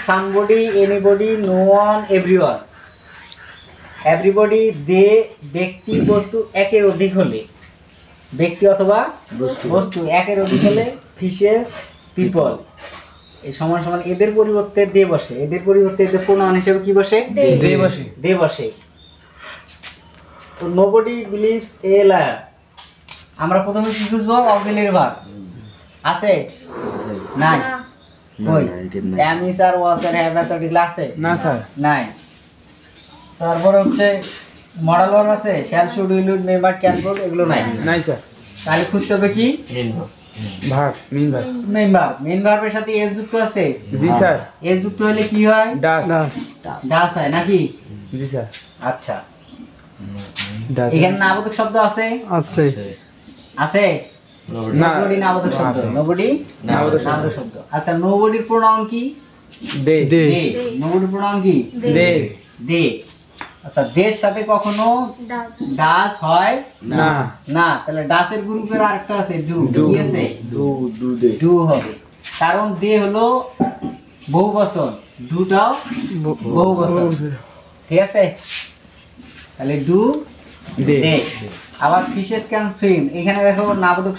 Somebody, anybody, no one, everyone. Everybody they ব্যক্তি বস্তু একের অধিক হলে, ব্যক্তি অথবা বস্তু একের অধিক হলে ফিশেস, পিপল এই সমান সমান এদের পরিবর্তে দে বসে। এদের পরিবর্তে এদের প্রোনাউন হিসেবে কি বসে? দে বসে। দে বসে। তো নোবডি বিলিভস এ লায়ার। আমরা প্রথমে কি বুঝবো? অক্সিলিয়ারি ভার্ব আছে? নাই। কই? এম ইজ আর ওয়াজ আর হ্যাভ আছে এগুলো আছে? না স্যার, নাই। তারপর হচ্ছে মডেল ভার্ব আছে? Shall, should, will, would, may, might, can, could এগুলো নাই। নাই স্যার। তাহলে খুঁজতে হবে কি? Verb, main verb. Main verb. Main ভার্বের সাথে এস যুক্ত আছে? জি স্যার। এস যুক্ত হলে কি হয়? ডাস। ডাস হয় নাকি? জি স্যার। আচ্ছা, এখানে নাবোধক শব্দ আছে? আছে। আছে? নোবডি নাবোধক শব্দ। নোবডি নাবোধক শব্দ। আচ্ছা, নোবডির প্রোনাউন কি? দে। দে। নোবডির প্রোনাউন কি? দে। দে। আচ্ছা, দের সাথে কখনো ডাস হয় না। না, তাহলে ডাসের গ্রুপের আরেকটা আছে ডু। কি আছে? ডু হবে, কারণ দে হলো বহুবচন, ডুটাও বহুবচন। ঠিক আছে, তাহলে ডু দে। আবার ফিশেস ক্যান সুইম, এখানে দেখো নাবোধক